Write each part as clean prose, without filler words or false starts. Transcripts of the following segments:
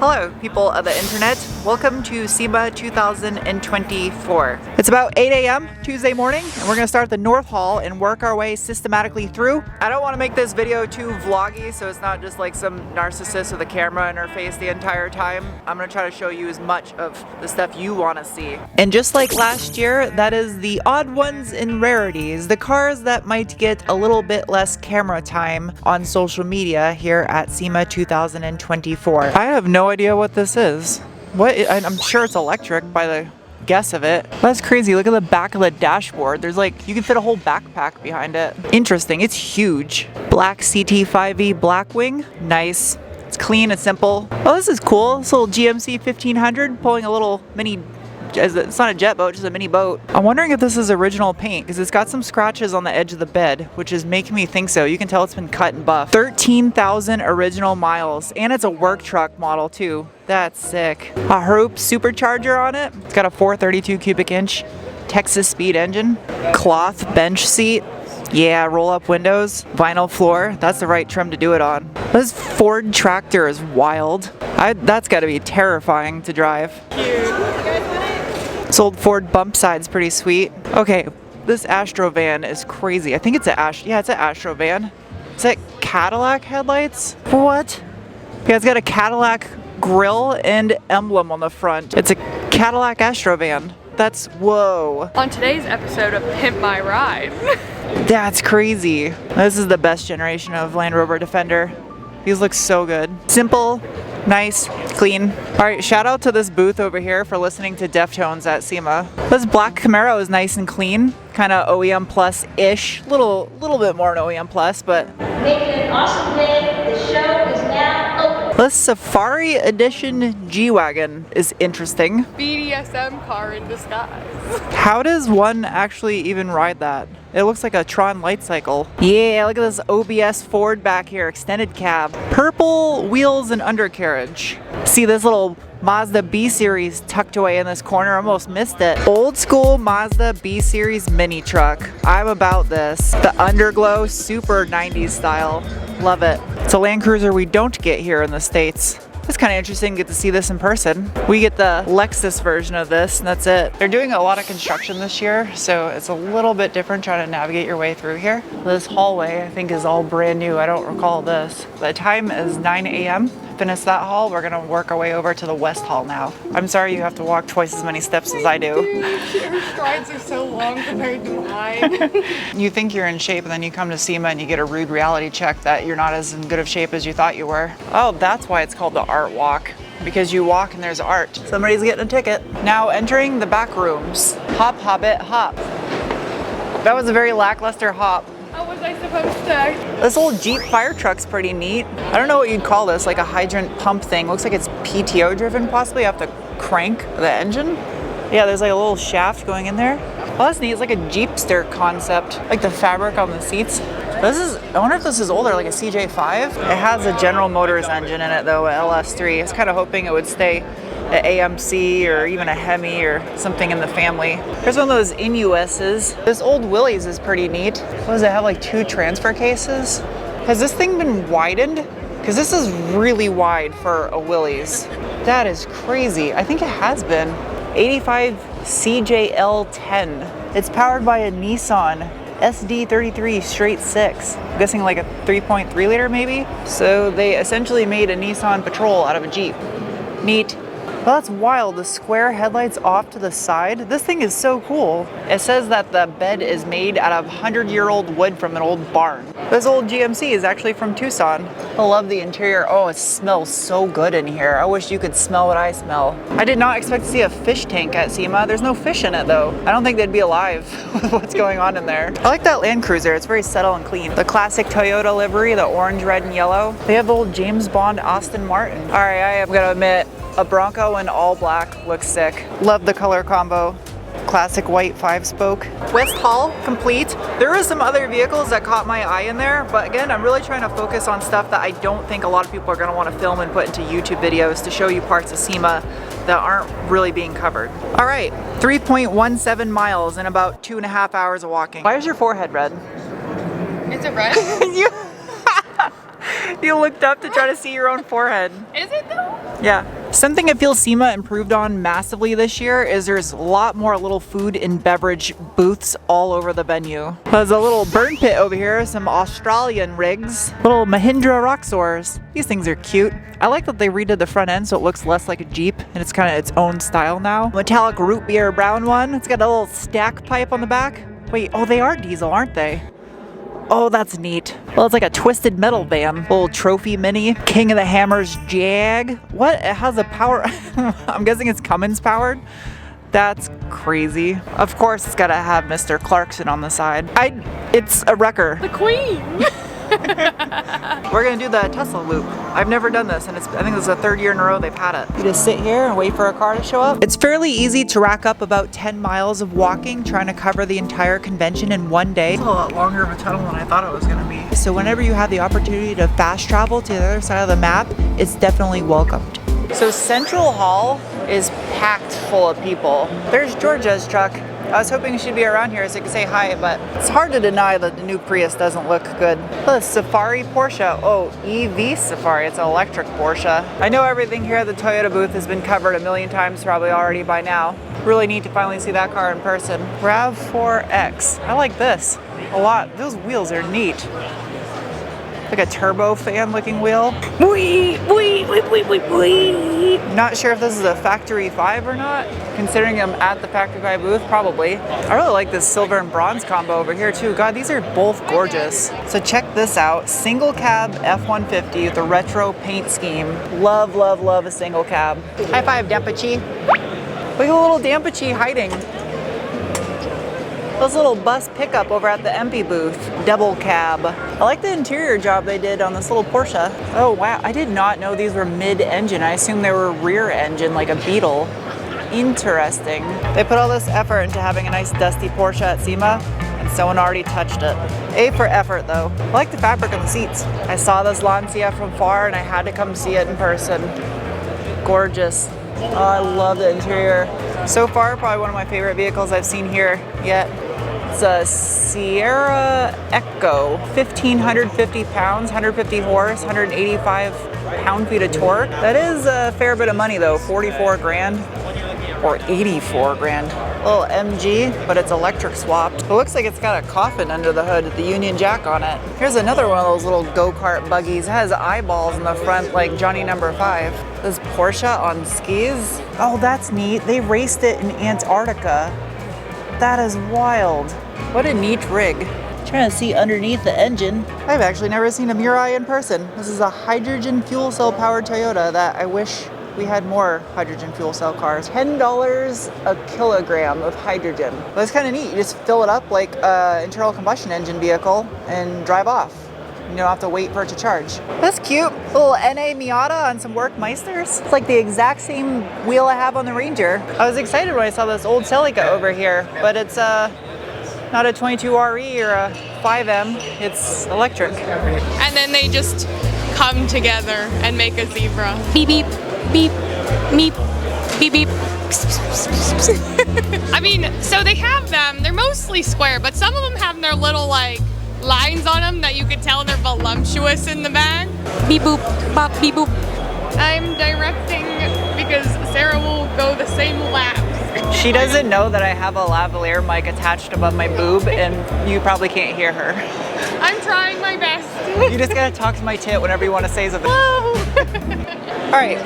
Hello, people of the internet. Welcome to SEMA 2024. It's about 8 a.m. Tuesday morning, and we're going to start the North Hall and work our way systematically through. I don't want to make this video too vloggy, so it's not just like some narcissist with a camera in her face the entire time. I'm going to try to show you as much of the stuff you want to see. And just like last year, that is the odd ones and rarities, the cars that might get a little bit less camera time on social media here at SEMA 2024. I have no idea what this is. I'm sure it's electric by the guess of it. That's crazy. Look at the back of the dashboard. There's like, you can fit a whole backpack behind it. Interesting. It's huge. Black CT5E Blackwing. Nice. It's clean, it's simple. Oh, this is cool. This little GMC 1500 pulling a little mini, it's not a jet boat, just a mini boat. I'm wondering if this is original paint because it's got some scratches on the edge of the bed, which is making me think so. You can tell it's been cut and buffed. 13,000 original miles, and it's a work truck model too. That's sick. A Hoop supercharger on it. It's got a 432 cubic inch Texas speed engine. Cloth bench seat. Yeah, roll up windows, vinyl floor. That's the right trim to do it on. This Ford tractor is wild. That's got to be terrifying to drive. Cute. This old Ford bump side's pretty sweet. Okay, this Astro van is crazy. I think it's it's an Astro van. Is that Cadillac headlights? What? Yeah, it's got a Cadillac grill and emblem on the front. It's a Cadillac Astro van. That's, whoa. On today's episode of Pimp My Ride. That's crazy. This is the best generation of Land Rover Defender. These look so good. Simple, nice, clean. All right, shout out to this booth over here for listening to Deftones at SEMA. This black Camaro is nice and clean, kind of OEM plus-ish. Little bit more an OEM plus, but. Make it an awesome day. The show is now open. This Safari Edition G-Wagon is interesting. BDSM car in disguise. How does one actually even ride that? It looks like a Tron light cycle. Yeah, look at this OBS Ford back here, extended cab. Purple wheels and undercarriage. See this little Mazda B-Series tucked away in this corner, almost missed it. Old school Mazda B-Series mini truck. I'm about this. The underglow, super 90s style. Love it. It's a Land Cruiser we don't get here in the States. It's kind of interesting to get to see this in person. We get the Lexus version of this, and that's it. They're doing a lot of construction this year, so it's a little bit different trying to navigate your way through here. This hallway, I think, is all brand new. I don't recall this. The time is 9 a.m. Finish that hall, we're gonna work our way over to the West Hall now. I'm sorry you have to walk twice as many steps as I do. Your strides are so long compared to mine. You think you're in shape, and then you come to SEMA and you get a rude reality check that you're not as in good of shape as you thought you were. Oh, that's why it's called the Art Walk. Because you walk and there's art. Somebody's getting a ticket. Now entering the back rooms. Hop, hobbit, hop. That was a very lackluster hop. How was I supposed to? This old Jeep fire truck's pretty neat. I don't know what you'd call this, like a hydrant pump thing. Looks like it's PTO driven possibly. You have to crank the engine. Yeah, there's like a little shaft going in there. Oh, that's neat. It's like a Jeepster concept. Like the fabric on the seats. I wonder if this is older, like a CJ5. It has a General Motors engine in it though, a LS3. I was kind of hoping it would stay an AMC or even a Hemi or something in the family. Here's one of those Inuses. This old Willys is pretty neat. What does it have, like 2 transfer cases? Has this thing been widened? Because this is really wide for a Willys. That is crazy. I think it has been. 85 CJL10. It's powered by a Nissan SD33 straight 6. I'm guessing like a 3.3 liter maybe? So they essentially made a Nissan Patrol out of a Jeep. Neat. Well, that's wild. The square headlights off to the side. This thing is so cool. It says that the bed is made out of 100-year-old wood from an old barn. This old GMC is actually from Tucson. I love the interior. Oh, it smells so good in here. I wish you could smell what I smell. I did not expect to see a fish tank at SEMA. There's no fish in it though. I don't think they'd be alive with what's going on in there. I like that Land Cruiser. It's very subtle and clean. The classic Toyota livery, the orange, red, and yellow. They have old James Bond Aston Martin. All right, I am gonna admit, a Bronco in all black looks sick. Love the color combo. Classic white 5-spoke. West Hall complete. There are some other vehicles that caught my eye in there, but again, I'm really trying to focus on stuff that I don't think a lot of people are going to want to film and put into YouTube videos to show you parts of SEMA that aren't really being covered. All right, 3.17 miles in about 2.5 hours of walking. Why is your forehead red? Is it red? You looked up to try to see your own forehead. Is it though? Yeah. Something I feel SEMA improved on massively this year is there's a lot more little food and beverage booths all over the venue. There's a little burn pit over here, some Australian rigs, little Mahindra Roxors. These things are cute. I like that they redid the front end so it looks less like a Jeep and it's kind of its own style now. Metallic root beer brown one. It's got a little stack pipe on the back. Wait, oh, they are diesel, aren't they? Oh, that's neat. Well, it's like a twisted metal van. Little trophy mini. King of the Hammers Jag. What? It has a power. I'm guessing it's Cummins powered. That's crazy. Of course, it's gotta have Mr. Clarkson on the side. It's a wrecker. The Queen. We're gonna do the Tesla loop. I've never done this, and I think this is the 3rd year in a row they've had it. You just sit here and wait for a car to show up. It's fairly easy to rack up about 10 miles of walking, trying to cover the entire convention in one day. It's a lot longer of a tunnel than I thought it was gonna be. So whenever you have the opportunity to fast travel to the other side of the map, it's definitely welcomed. So Central Hall is packed full of people. There's Georgia's truck. I was hoping she'd be around here so I could say hi, but it's hard to deny that the new Prius doesn't look good. The Safari Porsche. Oh, EV Safari. It's an electric Porsche. I know everything here at the Toyota booth has been covered a million times probably already by now. Really neat to finally see that car in person. RAV4X. I like this a lot. Those wheels are neat. Like a turbo fan looking wheel. Not sure if this is a Factory 5 or not. Considering I'm at the Factory 5 booth, probably. I really like this silver and bronze combo over here too. God, these are both gorgeous. So check this out. Single cab F-150 with the retro paint scheme. Love, love, love a single cab. High five, Dampachi. Look at a little Dampachi hiding. This little bus pickup over at the MP booth. Double cab. I like the interior job they did on this little Porsche. Oh wow, I did not know these were mid-engine. I assumed they were rear engine like a Beetle. Interesting. They put all this effort into having a nice dusty Porsche at SEMA, and someone already touched it. A for effort though. I like the fabric on the seats. I saw this Lancia from far and I had to come see it in person. Gorgeous. Oh, I love the interior. So far, probably one of my favorite vehicles I've seen here yet. It's a Sierra Echo, 1,550 pounds, 150 horse, 185 pound-feet of torque. That is a fair bit of money though, 44 grand or 84 grand. Little MG, but it's electric swapped. It looks like it's got a coffin under the hood with the Union Jack on it. Here's another one of those little go-kart buggies. It has eyeballs in the front like Johnny Number 5. This Porsche on skis. Oh, that's neat. They raced it in Antarctica. That is wild. What a neat rig. Trying to see underneath the engine. I've actually never seen a Mirai in person. This is a hydrogen fuel cell powered Toyota that I wish we had more hydrogen fuel cell cars. $10 a kilogram of hydrogen. That's kind of neat. You just fill it up like an internal combustion engine vehicle and drive off. You don't have to wait for it to charge. That's cute. A little NA Miata on some Workmeisters. It's like the exact same wheel I have on the Ranger. I was excited when I saw this old Celica over here, but it's not a 22RE or a 5M. It's electric. And then they just come together and make a zebra. Beep, beep, beep, beep, beep, beep. I mean, so they have them. They're mostly square, but some of them have their little like lines on them that you could tell they're voluptuous in the back. Beep boop, bop, beep boop. I'm directing because Sarah will go the same laps. She doesn't know that I have a lavalier mic attached above my boob and you probably can't hear her. I'm trying my best. You just gotta talk to my tit whenever you want to say something. All right,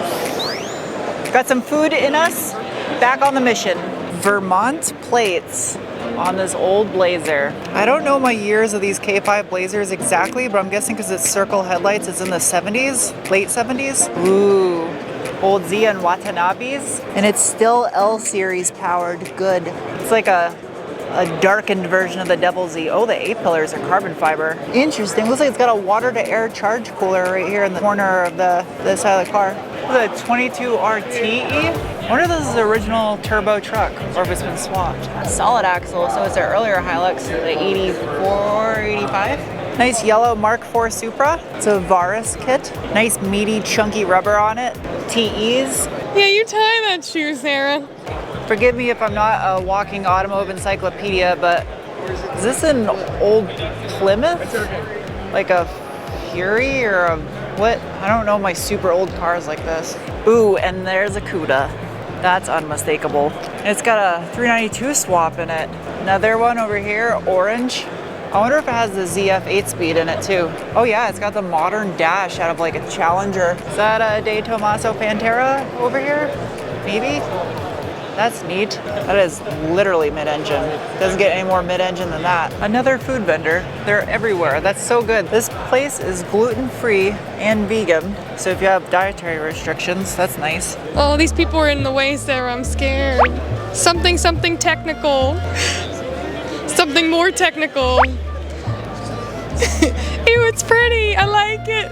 got some food in us, back on the mission. Vermont plates on this old Blazer. I don't know my years of these K5 Blazers exactly, but I'm guessing because it's circle headlights, it's in the 70s, late 70s. Ooh, old Z and Watanabes. And it's still L series powered, good. It's like a darkened version of the Devil Z. Oh, the A-pillars are carbon fiber. Interesting, looks like it's got a water to air charge cooler right here in the corner of the side of the car. The 22RTE. I wonder if this is the original turbo truck or if it's been swapped. Solid axle, so it's an earlier Hilux, the 84, 85. Nice yellow Mark IV Supra. It's a Varus kit. Nice meaty chunky rubber on it. TEs. Yeah, you tie that shoe, Sarah. Forgive me if I'm not a walking automotive encyclopedia, but is this an old Plymouth? Like a Fury or a What? I don't know my super old cars like this. Ooh, and there's a Cuda. That's unmistakable. It's got a 392 swap in it. Another one over here, orange. I wonder if it has the ZF 8-speed in it too. Oh yeah, it's got the modern dash out of like a Challenger. Is that a De Tomaso Pantera over here? Maybe? That's neat. That is literally mid-engine. Doesn't get any more mid-engine than that. Another food vendor. They're everywhere. That's so good. This place is gluten-free and vegan. So if you have dietary restrictions, that's nice. Oh, these people are in the way, Sarah. I'm scared. Something technical. Something more technical. Ew, it's pretty. I like it.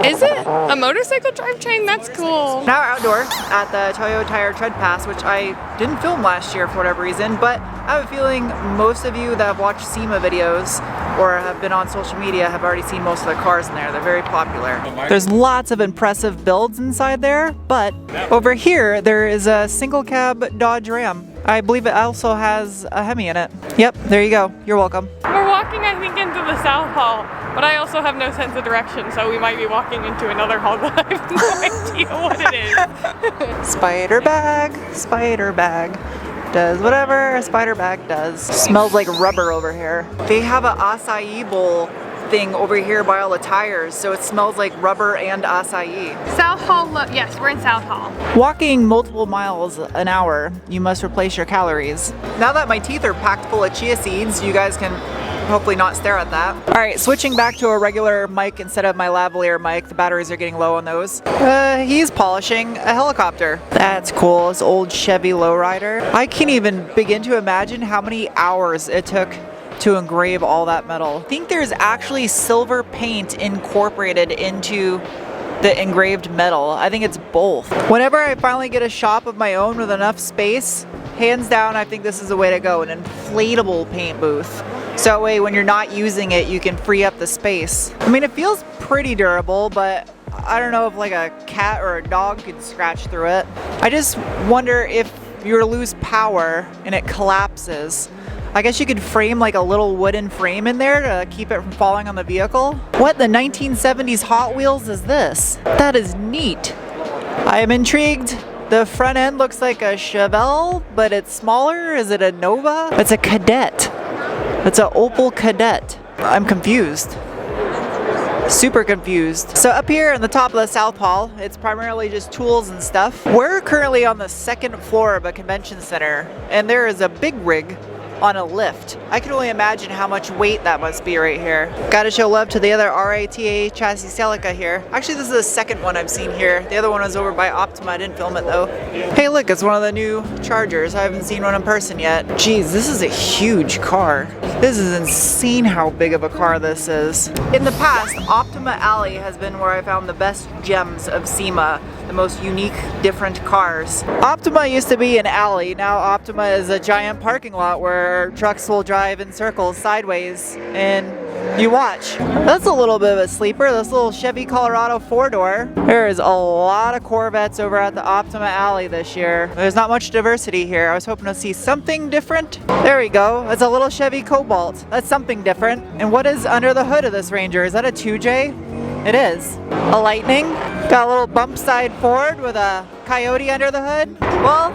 Is it a motorcycle drivetrain? That's cool. Now outdoors at the Toyo Tire Tread Pass, which I didn't film last year for whatever reason, but I have a feeling most of you that have watched SEMA videos or have been on social media have already seen most of the cars in there. They're very popular. There's lots of impressive builds inside there, but over here there is a single cab Dodge Ram. I believe it also has a Hemi in it. Yep, there you go. You're welcome. We're walking, I think, into the South Hall, but I also have no sense of direction, so we might be walking into another hall that I have no idea what it is. Spider bag, spider bag. Does whatever a spider bag does. Smells like rubber over here. They have an acai bowl thing over here by all the tires, so it smells like rubber and acai. South Hall, yes, we're in South Hall. Walking multiple miles an hour, you must replace your calories. Now that my teeth are packed full of chia seeds, you guys can hopefully not stare at that. All right, switching back to a regular mic instead of my lavalier mic. The batteries are getting low on those. He's polishing a helicopter. That's cool. This old Chevy lowrider. I can't even begin to imagine how many hours it took to engrave all that metal. I think there's actually silver paint incorporated into the engraved metal. I think it's both. Whenever I finally get a shop of my own with enough space, hands down, I think this is the way to go, an inflatable paint booth. So that way when you're not using it, you can free up the space. I mean, it feels pretty durable, but I don't know if like a cat or a dog could scratch through it. I just wonder if you were to lose power and it collapses. I guess you could frame like a little wooden frame in there to keep it from falling on the vehicle. What the 1970s Hot Wheels is this? That is neat. I am intrigued. The front end looks like a Chevelle, but it's smaller. Is it a Nova? It's a Cadet. It's an Opel Cadet. I'm confused. Super confused. So up here in the top of the South Hall, it's primarily just tools and stuff. We're currently on the second floor of a convention center, and there is a big rig on a lift. I can only imagine how much weight that must be right here. Gotta show love to the other RATA chassis Celica here. Actually, this is the second one I've seen here. The other one was over by Optima. I didn't film it though. Hey look, it's one of the new Chargers. I haven't seen one in person yet. Jeez, this is a huge car. This is insane how big of a car this is. In the past, Optima Alley has been where I found the best gems of SEMA, the most unique, different cars. Optima used to be an alley. Now Optima is a giant parking lot where trucks will drive in circles sideways and you watch. That's a little bit of a sleeper, this little Chevy Colorado 4-door. There is a lot of Corvettes over at the Optima Alley this year. There's not much diversity here. I was hoping to see something different. There we go. It's a little Chevy Cobalt. That's something different. And what is under the hood of this Ranger? Is that a 2J? It is. A Lightning. Got a little bump side Ford with a Coyote under the hood. Well,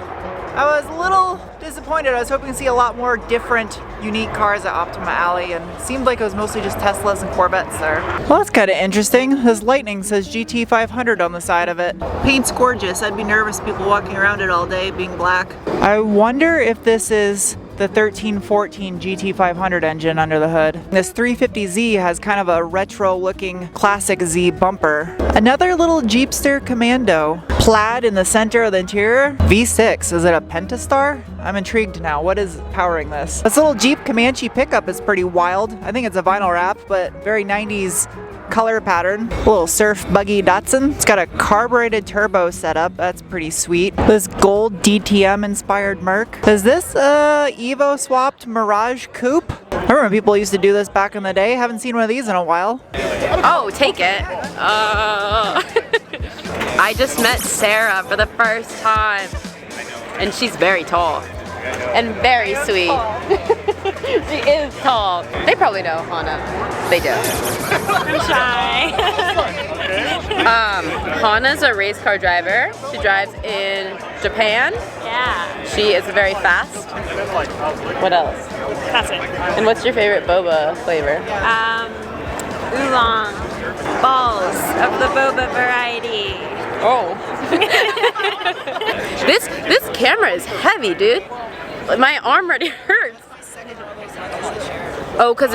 I was a little disappointed. I was hoping to see a lot more different, unique cars at Optima Alley, and it seemed like it was mostly just Teslas and Corvettes there. Well, that's kind of interesting. This Lightning says GT 500 on the side of it. Paint's gorgeous. I'd be nervous people walking around it all day being black. I wonder if this is the 1314 GT 500 engine under the hood. This 350Z has kind of a retro looking classic Z bumper. Another little Jeepster Commando. Plaid in the center of the interior. V6, is it a Pentastar? I'm intrigued now. What is powering this? This little Jeep Comanche pickup is pretty wild. I think it's a vinyl wrap, but very 90s color pattern. A little surf buggy Datsun. It's got a carbureted turbo setup. That's pretty sweet. This gold DTM inspired Merc. Is this a Evo swapped Mirage Coupe? I remember people used to do this back in the day. Haven't seen one of these in a while. Oh, take it. I just met Sarah for the first time, and she's very tall and very sweet. She is tall. They probably know Hana. They do. I'm shy. Hana's a race car driver. She drives in Japan. Yeah. She is very fast. What else? That's it. And what's your favorite boba flavor? Oolong. Balls of the boba variety. Oh. This camera is heavy, dude. My arm already hurts. Oh, because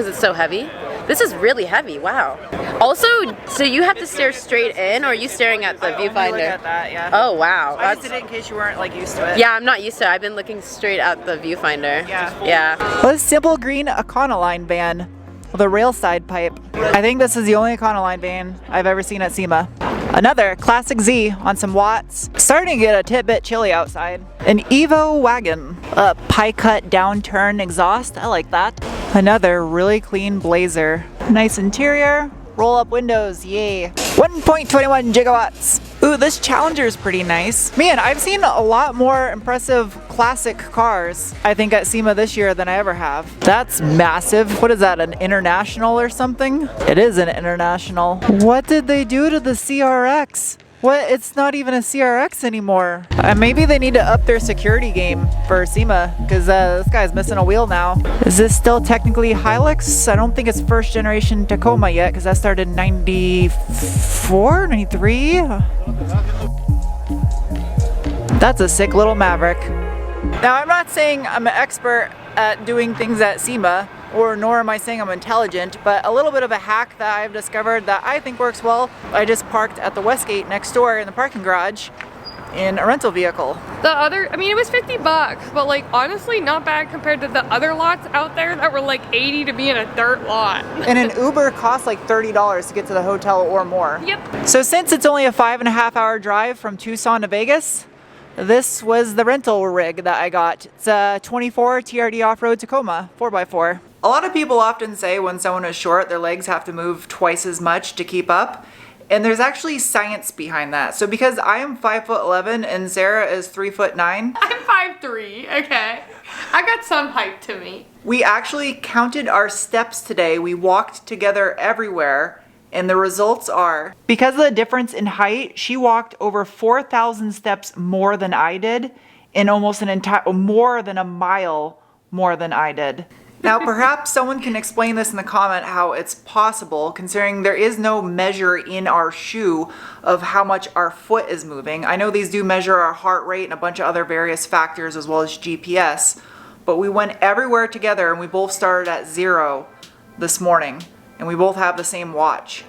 it's so heavy? This is really heavy, wow. Also, so you have to stare straight in, or are you staring at the viewfinder? Look at that, yeah. Oh, wow. I just did it in case you weren't like used to it. Yeah, I'm not used to it. I've been looking straight at the viewfinder. Yeah. Yeah. Well, this simple green Econoline van with a rail side pipe. I think this is the only Econoline van I've ever seen at SEMA. Another Classic Z on some watts. Starting to get a tidbit chilly outside. An Evo wagon. A pie cut downturn exhaust. I like that. Another really clean Blazer. Nice interior. Roll up windows. Yay. 1.21 gigawatts. Ooh, this Challenger is pretty nice. Man, I've seen a lot more impressive classic cars, I think, at SEMA this year than I ever have. That's massive. What is that, an International or something? It is an International. What did they do to the CRX? What? It's not even a CRX anymore. Maybe they need to up their security game for SEMA, because this guy's missing a wheel now. Is this still technically Hilux? I don't think it's first generation Tacoma yet, because that started in 94, 93? That's a sick little Maverick. Now, I'm not saying I'm an expert at doing things at SEMA, or nor am I saying I'm intelligent, but a little bit of a hack that I've discovered that I think works well. I just parked at the Westgate next door in the parking garage in a rental vehicle. It was $50, but like honestly not bad compared to the other lots out there that were like 80 to be in a dirt lot. And an Uber costs like $30 to get to the hotel or more. Yep. So since it's only a 5.5 hour drive from Tucson to Vegas, this was the rental rig that I got. It's a 24 TRD off-road Tacoma 4x4. A lot of people often say when someone is short, their legs have to move twice as much to keep up. And there's actually science behind that. So because I am 5'11" and Sarah is 3'9", I'm 5'3", okay. I got some height to me. we actually counted our steps today. We walked together everywhere. And the results are, because of the difference in height, she walked over 4,000 steps more than I did, and almost more than a mile more than I did. Now, perhaps someone can explain this in the comment how it's possible, considering there is no measure in our shoe of how much our foot is moving. I know these do measure our heart rate and a bunch of other various factors as well as GPS, but we went everywhere together and we both started at 0 this morning. And we both have the same watch.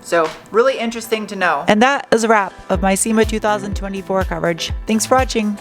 So, really interesting to know. And that is a wrap of my SEMA 2024 coverage. Thanks for watching.